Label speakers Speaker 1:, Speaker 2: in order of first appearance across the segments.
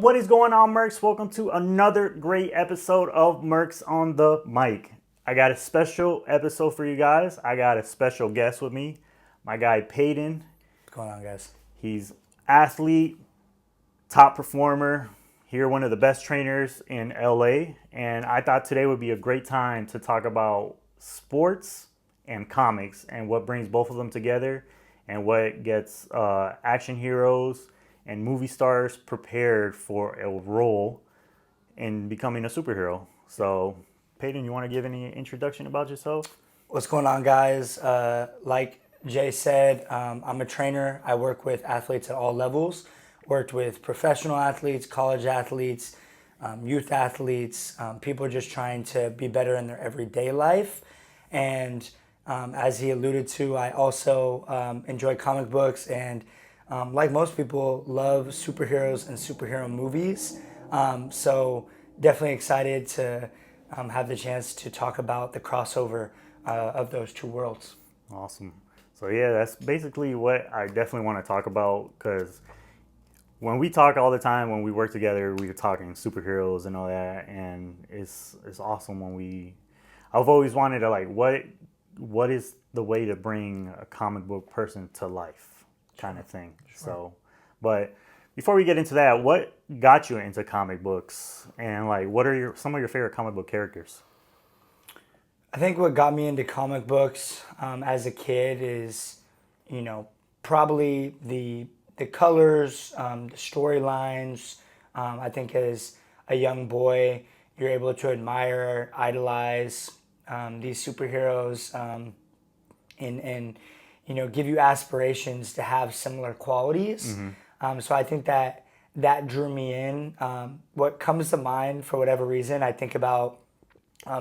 Speaker 1: What is going on, Mercs? Welcome to another great episode of Mercs on the Mic. I got a special episode for you guys. I got a special guest with me, my guy Paydyn.
Speaker 2: What's going on, guys?
Speaker 1: He's athlete, top performer, here one of the best trainers in LA. And I thought today would be a great time to talk about sports and comics and what brings both of them together and what gets action heroes and movie stars prepared for a role in becoming a superhero. So, Paydyn, you want to give any introduction about yourself?
Speaker 2: What's going on, guys? Like Jay said, I'm a trainer. I work with athletes at all levels. Worked with professional athletes, college athletes, youth athletes, people just trying to be better in their everyday life. And as he alluded to, I also enjoy comic books and like most people, love superheroes and superhero movies. So definitely excited to have the chance to talk about the crossover of those two worlds.
Speaker 1: Awesome. So yeah, that's basically what I definitely want to talk about, because when we talk all the time, when we work together, we're talking superheroes and all that, and it's awesome when I've always wanted to, like, what is the way to bring a comic book person to life, kind of thing. Sure. So, but before we get into that, what got you into comic books, and like what are some of your favorite comic book characters?
Speaker 2: I think what got me into comic books as a kid is, probably the colors, the storylines. I think as a young boy, you're able to admire, idolize these superheroes, and give you aspirations to have similar qualities. Mm-hmm. So I think that drew me in. What comes to mind for whatever reason, I think about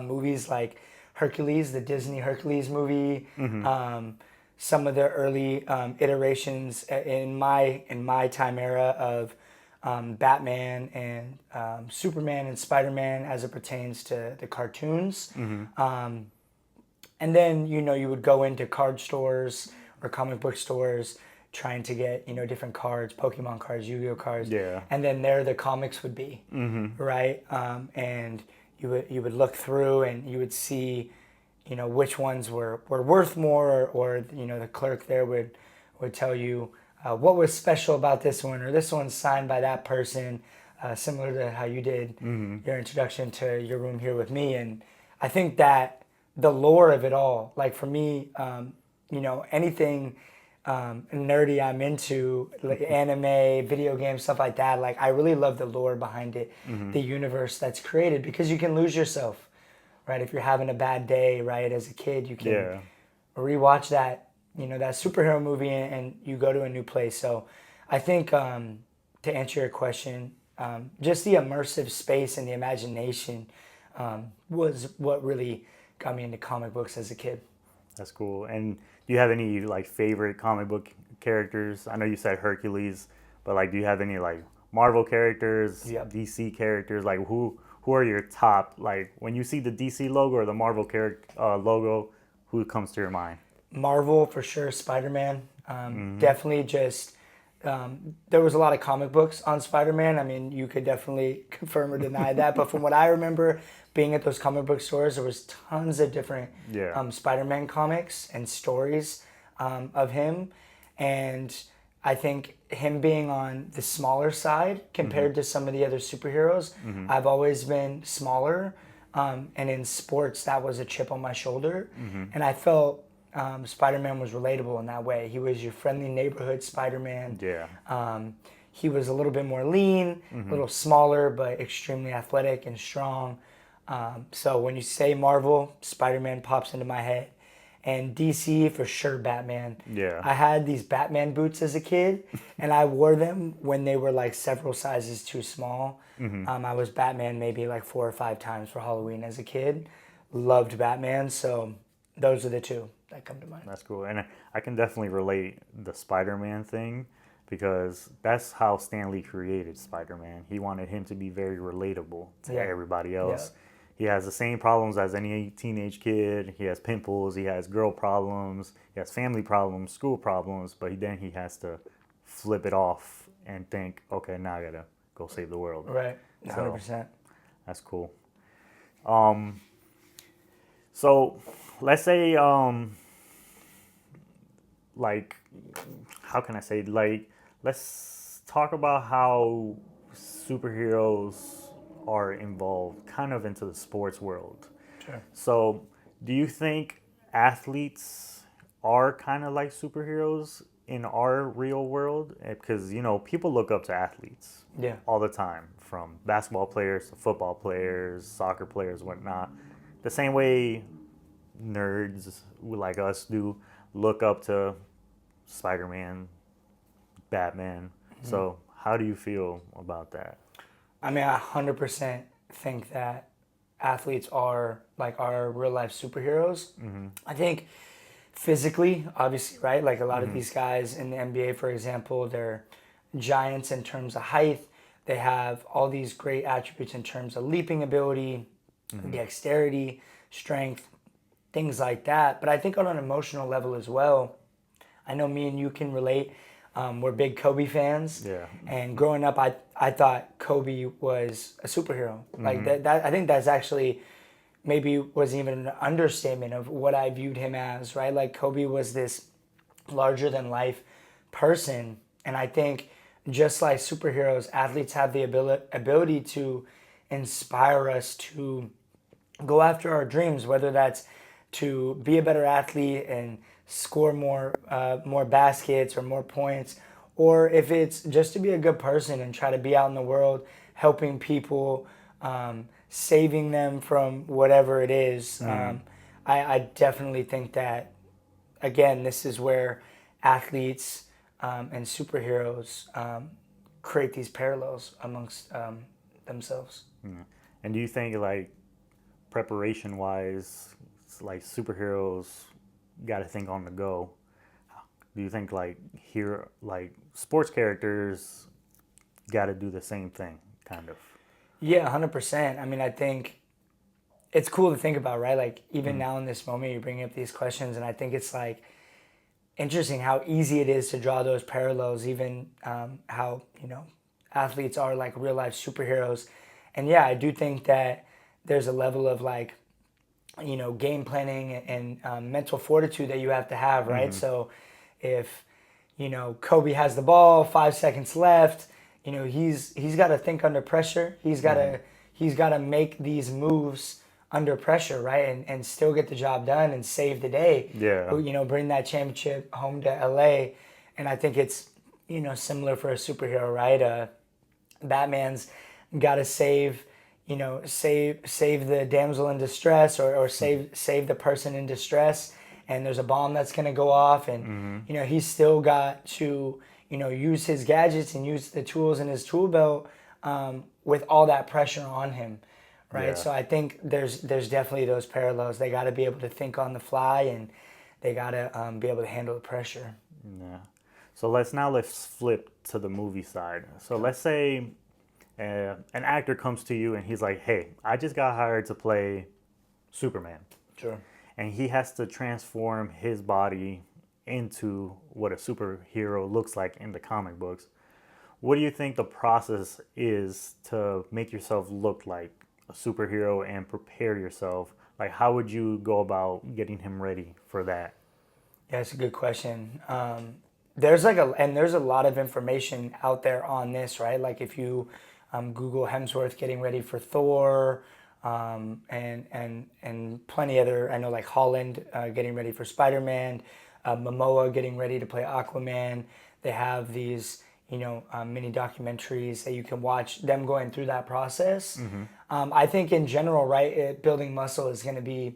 Speaker 2: movies like Hercules, the Disney Hercules movie. Mm-hmm. Some of the early iterations in my time era of Batman and Superman and Spider-Man as it pertains to the cartoons. Mm-hmm. And then, you would go into card stores or comic book stores trying to get, different cards, Pokemon cards, Yu-Gi-Oh cards. Yeah. And then there the comics would be, mm-hmm. right? And you would look through and you would see, which ones were worth more, or the clerk there would tell you what was special about this one, or this one's signed by that person, similar to how you did mm-hmm. your introduction to your room here with me. And I think that the lore of it all, like for me, anything nerdy I'm into, like anime, video games, stuff like that, like I really love the lore behind it, mm-hmm. the universe that's created, because you can lose yourself, right? If you're having a bad day, right, as a kid, you can rewatch that, that superhero movie and you go to a new place. So I think to answer your question, just the immersive space and the imagination was what really got me into comic books as a kid.
Speaker 1: That's cool. And do you have any like favorite comic book characters? I know you said Hercules, but like, do you have any like Marvel characters, DC characters? Like who are your top? Like when you see the DC logo or the Marvel logo, who comes to your mind?
Speaker 2: Marvel for sure. Spider-Man. Mm-hmm. Definitely just. There was a lot of comic books on Spider-Man. I mean, you could definitely confirm or deny that. But from what I remember being at those comic book stores, there was tons of different Spider-Man comics and stories of him. And I think him being on the smaller side compared mm-hmm. to some of the other superheroes, mm-hmm. I've always been smaller. And in sports, that was a chip on my shoulder. Mm-hmm. And I felt Spider-Man was relatable in that way. He was your friendly neighborhood Spider-Man. Yeah. He was a little bit more lean, mm-hmm. a little smaller, but extremely athletic and strong. So when you say Marvel, Spider-Man pops into my head. And DC, for sure, Batman. Yeah. I had these Batman boots as a kid, and I wore them when they were like several sizes too small. Mm-hmm. I was Batman maybe like 4 or 5 times for Halloween as a kid. Loved Batman, so those are the two that come to mind.
Speaker 1: That's cool. And I can definitely relate the Spider-Man thing, because that's how Stan Lee created Spider-Man. He wanted him to be very relatable to everybody else. Yeah. He has the same problems as any teenage kid. He has pimples, he has girl problems, he has family problems, school problems, but then he has to flip it off and think, okay, now I gotta go save the world.
Speaker 2: Right.
Speaker 1: So
Speaker 2: 100%.
Speaker 1: that's cool. So let's say like how can I say, like, let's talk about how superheroes are involved kind of into the sports world.
Speaker 2: Sure.
Speaker 1: So do you think athletes are kind of like superheroes in our real world? Because, you know, people look up to athletes
Speaker 2: Yeah.
Speaker 1: all the time, from basketball players to football players, soccer players, whatnot. The same way nerds like us do look up to Spider-Man, Batman. So how do you feel about that?
Speaker 2: I mean, I 100% think that athletes are like our real life superheroes. I think physically, obviously, right? Like a lot of these guys in the NBA, for example, they're giants in terms of height. They have all these great attributes in terms of leaping ability, dexterity, strength, things like that. But I think on an emotional level as well, I know me and you can relate. We're big Kobe fans.
Speaker 1: Yeah.
Speaker 2: And growing up, I thought Kobe was a superhero. Like that, I think that's actually maybe was even an understatement of what I viewed him as, right? Like Kobe was this larger than life person. And I think just like superheroes, athletes have the ability to inspire us to go after our dreams, whether that's to be a better athlete and score more baskets or more points, or if it's just to be a good person and try to be out in the world helping people, saving them from whatever it is. I definitely think that, again, this is where athletes and superheroes create these parallels amongst themselves.
Speaker 1: And do you think, like, preparation wise, like superheroes got to think on the go? Do you think like here, like sports characters got to do the same thing, kind of?
Speaker 2: Yeah, 100%. I mean, I think it's cool to think about, right? Like even now in this moment, you're bringing up these questions, and I think it's like interesting how easy it is to draw those parallels. Even how athletes are like real life superheroes, and yeah, I do think that there's a level of like game planning and mental fortitude that you have to have, right? So if Kobe has the ball, 5 seconds left, he's got to think under pressure. He's got to make these moves under pressure, right? And still get the job done and save the day.
Speaker 1: Yeah.
Speaker 2: Bring that championship home to LA. And I think it's similar for a superhero, right? Batman's got to save the damsel in distress, or save the person in distress, and there's a bomb that's going to go off, and he's still got to use his gadgets and use the tools in his tool belt, with all that pressure on him, right?
Speaker 1: Yeah.
Speaker 2: So I think there's definitely those parallels. They got to be able to think on the fly, and they got to be able to handle the pressure.
Speaker 1: Yeah. So let's flip to the movie side. So let's say an actor comes to you and he's like, "Hey, I just got hired to play Superman,"
Speaker 2: Sure.
Speaker 1: and he has to transform his body into what a superhero looks like in the comic books. What do you think the process is to make yourself look like a superhero and prepare yourself? Like, how would you go about getting him ready for that?
Speaker 2: Yeah, it's a good question. There's a lot of information out there on this, right? Like if you Google Hemsworth getting ready for Thor, and plenty other. I know like Holland getting ready for Spider-Man, Momoa getting ready to play Aquaman. They have these mini documentaries that you can watch them going through that process. I think in general, right, building muscle is going to be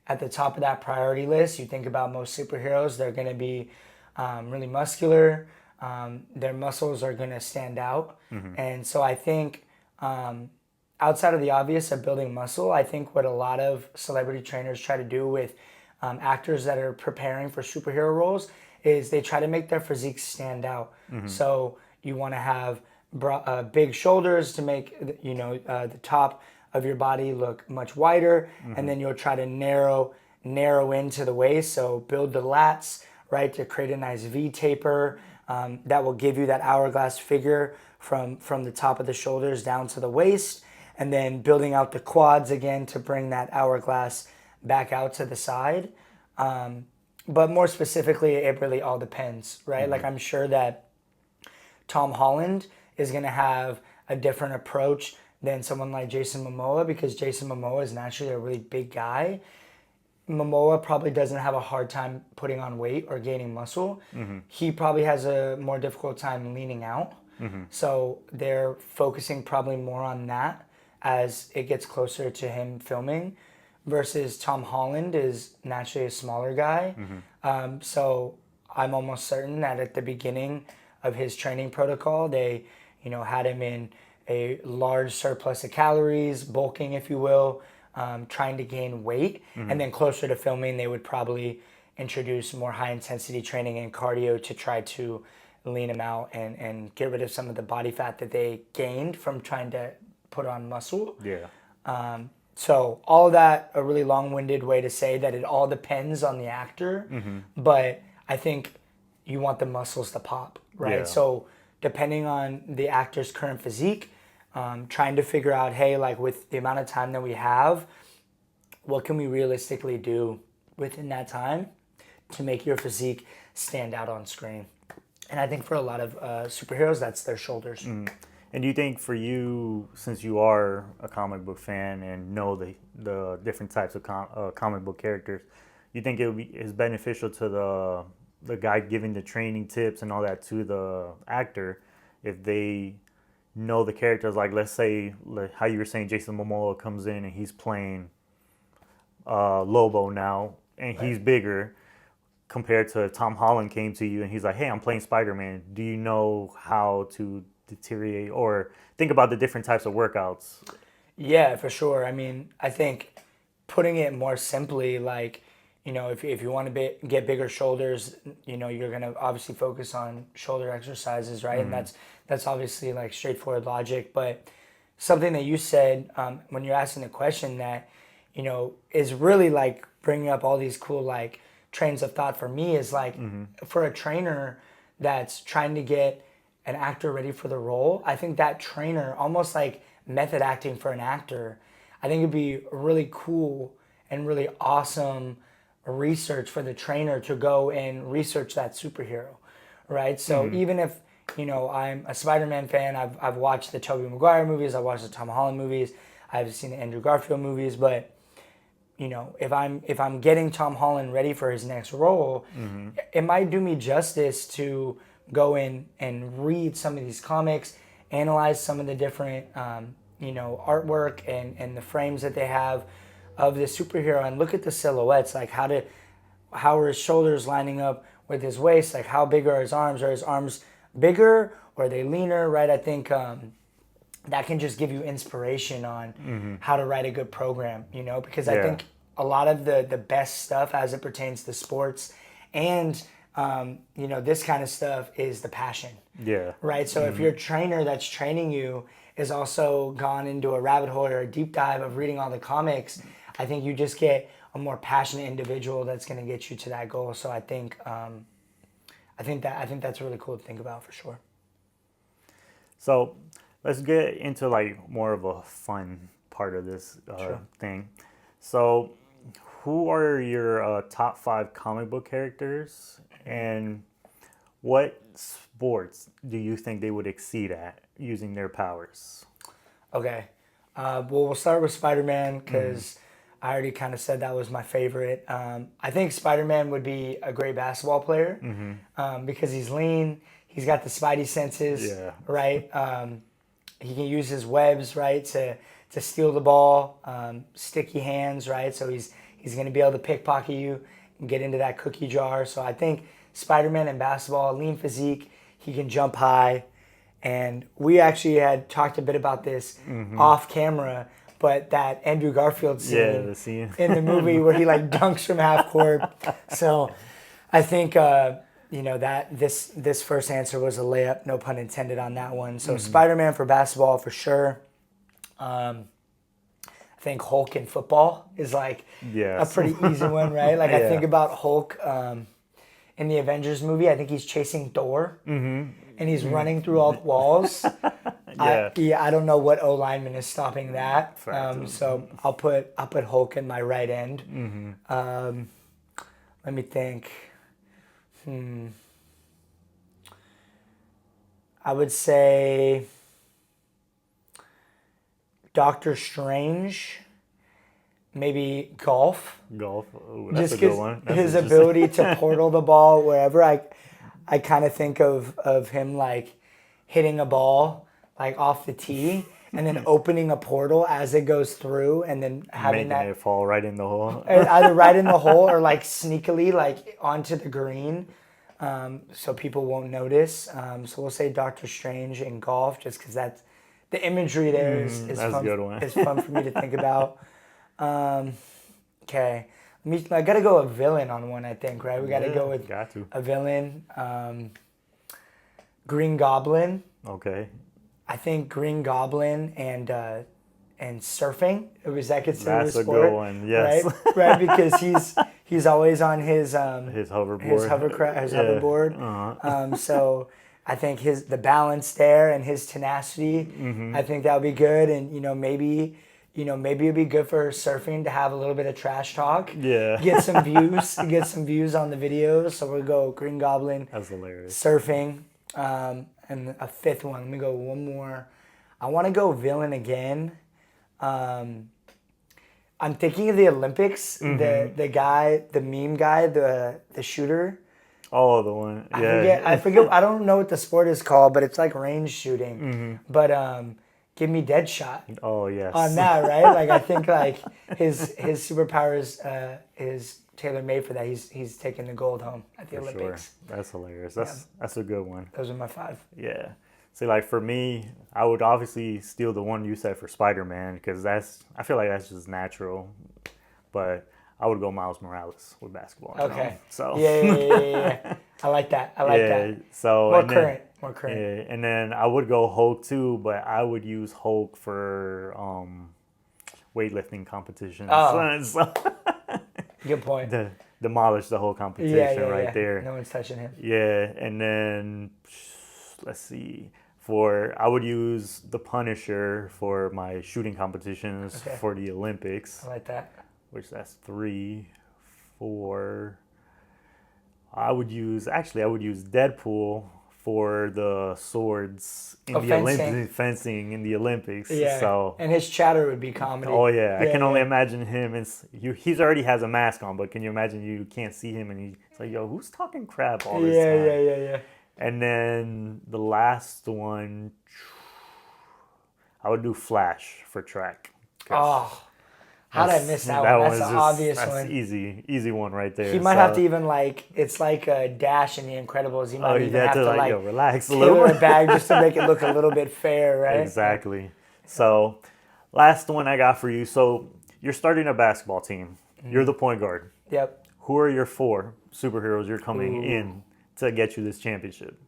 Speaker 2: at the top of that priority list. You think about most superheroes, they're going to be really muscular. Their muscles are going to stand out. And so I think outside of the obvious of building muscle, I think what a lot of celebrity trainers try to do with actors that are preparing for superhero roles is they try to make their physique stand out. So you want to have big shoulders to make the top of your body look much wider, and then you'll try to narrow into the waist. So build the lats, right, to create a nice V taper. that will give you that hourglass figure from the top of the shoulders down to the waist, and then building out the quads again to bring that hourglass back out to the side. But more specifically, it really all depends, right? Like I'm sure that Tom Holland is going to have a different approach than someone like Jason Momoa, because Jason Momoa is naturally a really big guy. Momoa probably doesn't have a hard time putting on weight or gaining muscle. He probably has a more difficult time leaning out. So they're focusing probably more on that as it gets closer to him filming, versus Tom Holland is naturally a smaller guy. So I'm almost certain that at the beginning of his training protocol, they, had him in a large surplus of calories, bulking, if you will, trying to gain weight. And then closer to filming, they would probably introduce more high intensity training and cardio to try to lean him out and get rid of some of the body fat that they gained from trying to put on muscle.
Speaker 1: Yeah.
Speaker 2: So all of that, a really long-winded way to say that it all depends on the actor, but I think you want the muscles to pop, right?
Speaker 1: Yeah.
Speaker 2: So depending on the actor's current physique, trying to figure out, hey, like with the amount of time that we have, what can we realistically do within that time to make your physique stand out on screen? And I think for a lot of superheroes, that's their shoulders.
Speaker 1: And do you think for you, since you are a comic book fan and know the different types of comic book characters, you think is beneficial to the guy giving the training tips and all that to the actor if they know the characters? Like, let's say, like how you were saying, Jason Momoa comes in and he's playing Lobo now, and he's bigger compared to Tom Holland came to you and he's like, hey, I'm playing Spider-Man. Do you know how to deteriorate or think about the different types of workouts?
Speaker 2: Yeah, for sure. I mean, I think putting it more simply, like, if you want to get bigger shoulders, you're going to obviously focus on shoulder exercises, right? And that's obviously like straightforward logic. But something that you said when you're asking the question that, is really like bringing up all these cool like trains of thought for me is like for a trainer that's trying to get an actor ready for the role, I think that trainer, almost like method acting for an actor, I think it'd be really cool and really awesome research for the trainer to go and research that superhero, right? So even if, I'm a Spider-Man fan, I've watched the Tobey Maguire movies, I've watched the Tom Holland movies, I've seen the Andrew Garfield movies, but if I'm getting Tom Holland ready for his next role, it might do me justice to go in and read some of these comics, analyze some of the different artwork and the frames that they have of the superhero, and look at the silhouettes, like how are his shoulders lining up with his waist, like how big are his arms? Are his arms bigger or are they leaner, right? I think that can just give you inspiration on how to write a good program, because I think a lot of the best stuff as it pertains to sports and this kind of stuff is the passion.
Speaker 1: Yeah.
Speaker 2: Right. So if your trainer that's training you is also gone into a rabbit hole or a deep dive of reading all the comics, I think you just get a more passionate individual that's going to get you to that goal. So I think that's really cool to think about for sure.
Speaker 1: So let's get into like more of a fun part of this thing. So who are your top 5 comic book characters, and what sports do you think they would exceed at using their powers?
Speaker 2: Okay. Well, we'll start with Spider-Man because I already kind of said that was my favorite. I think Spider-Man would be a great basketball player because he's lean. He's got the spidey senses, right? He can use his webs, right, to steal the ball, sticky hands, right? So he's going to be able to pickpocket you and get into that cookie jar. So I think Spider-Man in basketball, lean physique, he can jump high. And we actually had talked a bit about this off camera, but that Andrew Garfield scene in the movie where he like dunks from half court. So I think that this first answer was a layup, no pun intended on that one. So Spider-Man for basketball for sure. I think Hulk in football is like a pretty easy one, right? Like I think about Hulk in the Avengers movie. I think he's chasing Thor, and he's running through all the walls. I don't know what O lineman is stopping that. So I'll put Hulk in my right end. Let me think. I would say Doctor Strange. Maybe golf.
Speaker 1: Golf. Ooh, that's
Speaker 2: Just
Speaker 1: a good one. That's
Speaker 2: his ability to portal the ball wherever. I kind of think of him like hitting a ball like off the tee and then opening a portal as it goes through and then having
Speaker 1: making it fall right in the hole.
Speaker 2: either right in the hole or like sneakily like onto the green, so people won't notice. So we'll say Doctor Strange in golf just because that's the imagery there is
Speaker 1: that's
Speaker 2: fun.
Speaker 1: a good one.
Speaker 2: It's fun for me to think about. Okay. I gotta go a villain on one, I think, right? We gotta go with a villain. Green Goblin.
Speaker 1: Okay.
Speaker 2: I think Green Goblin and surfing. Was that considered
Speaker 1: That's
Speaker 2: a sport?
Speaker 1: Good one. Yes.
Speaker 2: Right, because he's always on his
Speaker 1: hoverboard.
Speaker 2: His hoverboard. So I think the balance there and his tenacity. I think that would be good, and maybe it'd be good for surfing to have a little bit of trash talk.
Speaker 1: Yeah.
Speaker 2: Get some views. Get some views on the videos. So we'll go Green Goblin.
Speaker 1: That's hilarious.
Speaker 2: Surfing. And a fifth one. Let me go one more. I want to go villain again. I'm thinking of the Olympics. The guy, the meme guy, the shooter.
Speaker 1: Oh, the one. Yeah.
Speaker 2: I forget. I don't know what the sport is called, but it's like range shooting. But give me Deadshot.
Speaker 1: Oh yes.
Speaker 2: On that, right? Like I think like his superpowers is tailor made for that. He's taking the gold home at the Olympics.
Speaker 1: Sure. That's hilarious. That's a good one.
Speaker 2: Those are my 5.
Speaker 1: Yeah. See, like for me, I would obviously steal the one you said for Spider-Man because I feel like that's just natural. But I would go Miles Morales with basketball.
Speaker 2: Okay.
Speaker 1: So
Speaker 2: yeah. I like that. that.
Speaker 1: So
Speaker 2: more current.
Speaker 1: Yeah, and then I would go Hulk too, but I would use Hulk for weightlifting competitions.
Speaker 2: Oh.
Speaker 1: So,
Speaker 2: good point.
Speaker 1: Demolish the whole competition right there.
Speaker 2: No one's touching him.
Speaker 1: Yeah, and then let's see. I would use the Punisher for my shooting competitions for the Olympics.
Speaker 2: I like that.
Speaker 1: Which that's 3, 4. I would use Deadpool for the swords in the Olympics, fencing in the Olympics.
Speaker 2: Yeah.
Speaker 1: So,
Speaker 2: and his chatter would be comedy.
Speaker 1: Oh yeah, I can only imagine him. He's already has a mask on, but can you imagine you can't see him and he's like, yo, who's talking crap all this time?
Speaker 2: Yeah.
Speaker 1: And then the last one, I would do Flash for track.
Speaker 2: Oh. How did I miss that one? That's an obvious one.
Speaker 1: That's easy one right there.
Speaker 2: He might have to even it's like a Dash in The Incredibles. He might even have to
Speaker 1: relax a little
Speaker 2: bit. Bag just to make it look a little bit fair, right?
Speaker 1: Exactly. So, last one I got for you. So, you're starting a basketball team. You're the point guard.
Speaker 2: Yep.
Speaker 1: Who are your 4 superheroes you're coming in to get you this championship?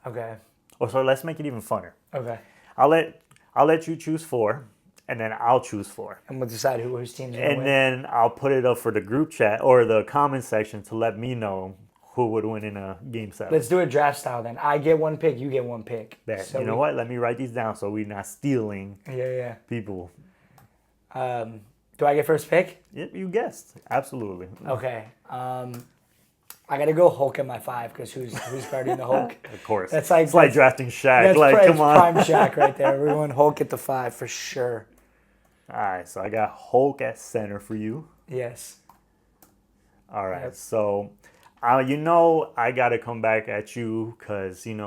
Speaker 2: Okay.
Speaker 1: Oh, so let's make it even funner.
Speaker 2: Okay.
Speaker 1: I'll let you choose 4. And then I'll choose 4.
Speaker 2: And we'll decide whose team's going to win.
Speaker 1: And then I'll put it up for the group chat or the comment section to let me know who would win in a game 7.
Speaker 2: Let's do it draft style then. I get 1 pick, you get 1 pick.
Speaker 1: So you know what? Let me write these down so we're not stealing people.
Speaker 2: Do I get first pick?
Speaker 1: Yep, you guessed. Absolutely.
Speaker 2: Okay. I got to go Hulk at my 5 because who's guarding the Hulk?
Speaker 1: Of course.
Speaker 2: It's like
Speaker 1: drafting Shaq. Come on.
Speaker 2: Prime Shaq right there. We're going Hulk at the 5 for sure.
Speaker 1: All right, so I got Hulk at center for you.
Speaker 2: Yes.
Speaker 1: All right, so I got to come back at you because, in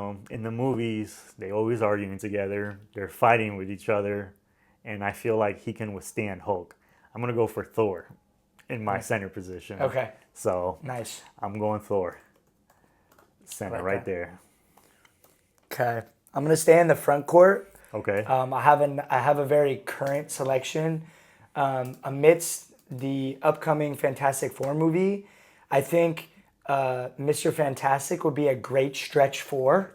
Speaker 1: the movies, they always arguing together. They're fighting with each other, and I feel like he can withstand Hulk. I'm going to go for Thor in my center position.
Speaker 2: Okay.
Speaker 1: So
Speaker 2: nice.
Speaker 1: I'm going Thor. Center right there.
Speaker 2: Okay. I'm going to stay in the front court.
Speaker 1: Okay.
Speaker 2: I have a very current selection. Amidst the upcoming Fantastic Four movie, I think Mr. Fantastic would be a great stretch 4.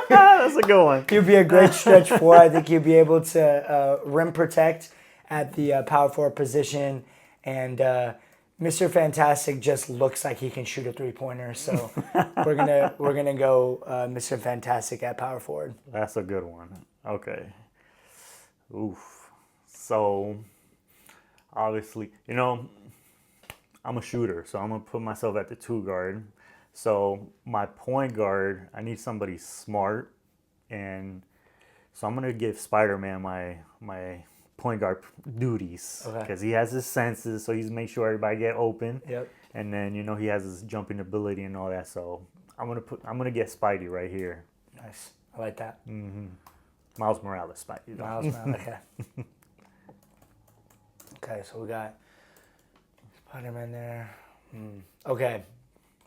Speaker 1: That's a good one.
Speaker 2: He'd be a great stretch 4. I think he'd be able to rim protect at the power forward position and Mr. Fantastic just looks like he can shoot a 3-pointer, so we're gonna go Mr. Fantastic at power forward.
Speaker 1: That's a good one. Okay. Oof. So obviously, I'm a shooter, so I'm gonna put myself at the 2 guard. So my point guard, I need somebody smart, and so I'm gonna give Spider-Man my point guard duties because he has his senses, so he's make sure everybody get open.
Speaker 2: Yep.
Speaker 1: And then he has his jumping ability and all that. So I'm gonna get Spidey right here.
Speaker 2: Nice. I like that.
Speaker 1: Miles Morales Spidey. Though.
Speaker 2: Miles Morales. Okay. Okay, so we got Spider-Man there. Okay.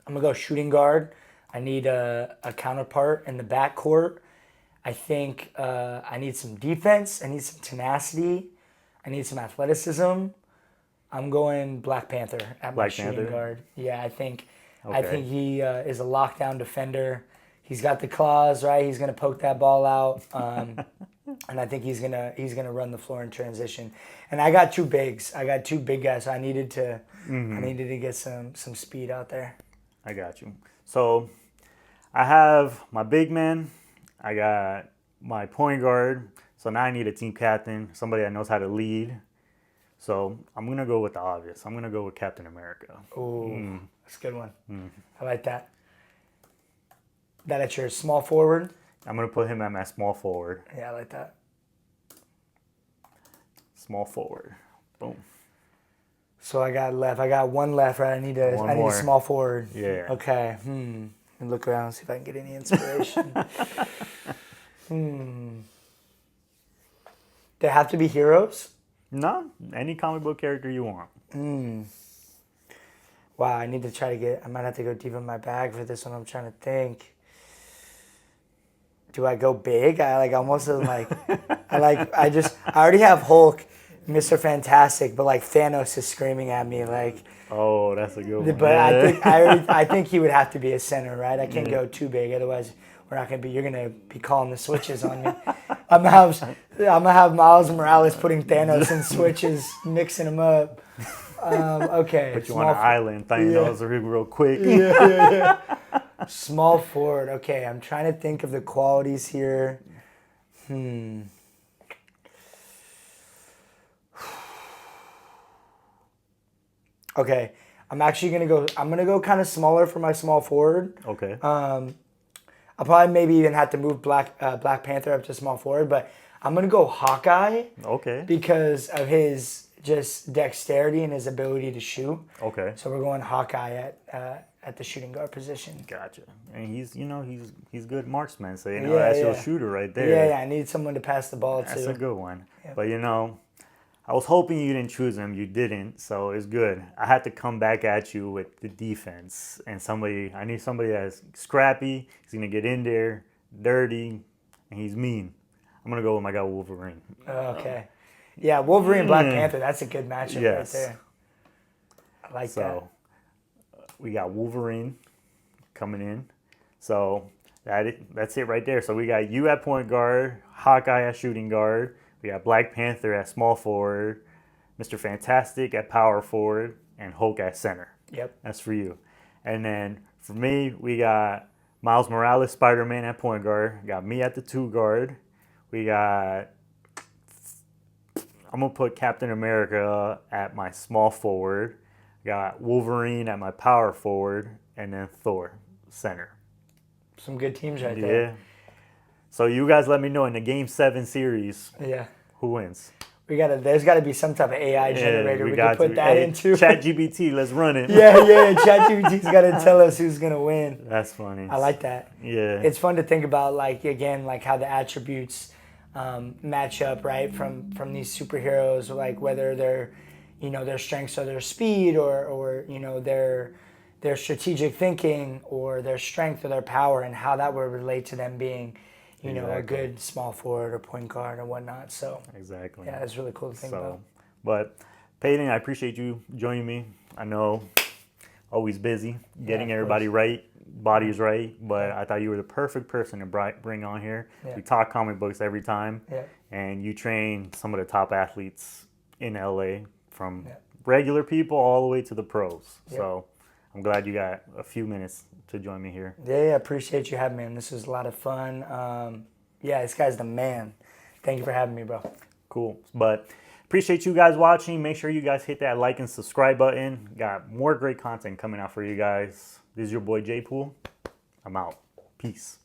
Speaker 2: I'm going to go shooting guard. I need a counterpart in the backcourt. I think I need some defense. I need some tenacity. I need some athleticism. I'm going Black Panther at my shooting guard. Yeah, I think he is a lockdown defender. He's got the claws, right? He's gonna poke that ball out, and I think he's gonna run the floor in transition. And I got 2 bigs. I got 2 big guys. So I needed to get some speed out there.
Speaker 1: I got you. So I have my big man. I got my point guard. So now I need a team captain, somebody that knows how to lead. So I'm gonna go with the obvious. I'm gonna go with Captain America.
Speaker 2: Ooh, that's a good one. I like that. That at your small forward?
Speaker 1: I'm going to put him at my small forward.
Speaker 2: Yeah, I like that.
Speaker 1: Small forward. Boom.
Speaker 2: So I got one left, right? I need a small forward.
Speaker 1: Yeah.
Speaker 2: Okay. And look around and see if I can get any inspiration. They have to be heroes?
Speaker 1: No, any comic book character you want.
Speaker 2: Wow, I need to try to I might have to go deep in my bag for this one. I'm trying to think. Do I go big? I already have Hulk, Mr. Fantastic, but like Thanos is screaming at me like.
Speaker 1: Oh, that's a good one.
Speaker 2: But I think he would have to be a center, right? I can't go too big, otherwise you're gonna be calling the switches on me. I'm gonna have Miles Morales putting Thanos in switches, mixing them up. Okay.
Speaker 1: Put you on an island, Thanos real quick.
Speaker 2: Yeah. Small forward. Okay, I'm trying to think of the qualities here. Okay, I'm gonna go kind of smaller for my small forward.
Speaker 1: Okay.
Speaker 2: I'll probably maybe even have to move Black Panther up to small forward, but I'm gonna go Hawkeye.
Speaker 1: Okay.
Speaker 2: Because of his just dexterity and his ability to shoot.
Speaker 1: Okay.
Speaker 2: So we're going Hawkeye at the shooting guard position.
Speaker 1: Gotcha. And he's good marksman, so that's your shooter right there.
Speaker 2: Yeah, I need someone to pass the ball to.
Speaker 1: That's a good one. Yep. But I was hoping you didn't choose him. You didn't, so it's good. I had to come back at you with the defense and I need somebody that's scrappy. He's gonna get in there, dirty, and he's mean. I'm gonna go with my guy Wolverine.
Speaker 2: Okay. Yeah, Wolverine and Black Panther. That's a good matchup right there. I like that.
Speaker 1: So we got Wolverine coming in. So that's it right there. So we got you at point guard, Hawkeye at shooting guard. We got Black Panther at small forward, Mr. Fantastic at power forward, and Hulk at center.
Speaker 2: Yep.
Speaker 1: That's for you. And then for me, we got Miles Morales, Spider-Man at point guard. Got me at the 2 guard. I'm going to put Captain America at my small forward. Got Wolverine at my power forward. And then Thor, center.
Speaker 2: Some good teams right there.
Speaker 1: Yeah. So you guys let me know in the Game 7 series, who wins?
Speaker 2: There's got to be some type of AI generator we can put that into.
Speaker 1: ChatGPT, let's run it.
Speaker 2: Yeah. ChatGPT's got to tell us who's going to win.
Speaker 1: That's funny.
Speaker 2: I like that.
Speaker 1: Yeah.
Speaker 2: It's fun to think about, like how the attributes match up, right, from these superheroes, like whether their strengths are their speed or their strategic thinking or their strength or their power, and how that would relate to them being a good small forward or point guard or whatnot. So
Speaker 1: exactly.
Speaker 2: Yeah, it's really cool to think about.
Speaker 1: But Paydyn, I appreciate you joining me. I know always busy getting everybody right, bodies right, but I thought you were the perfect person to bring on here. Yeah. We talk comic books every time, and you train some of the top athletes in LA from regular people all the way to the pros. Yep. So I'm glad you got a few minutes to join me here.
Speaker 2: Yeah, appreciate you having me, and this was a lot of fun. Yeah, this guy's the man. Thank you for having me, bro.
Speaker 1: Cool. But appreciate you guys watching. Make sure you guys hit that like and subscribe button. Got more great content coming out for you guys. This is your boy J Pool. I'm out. Peace.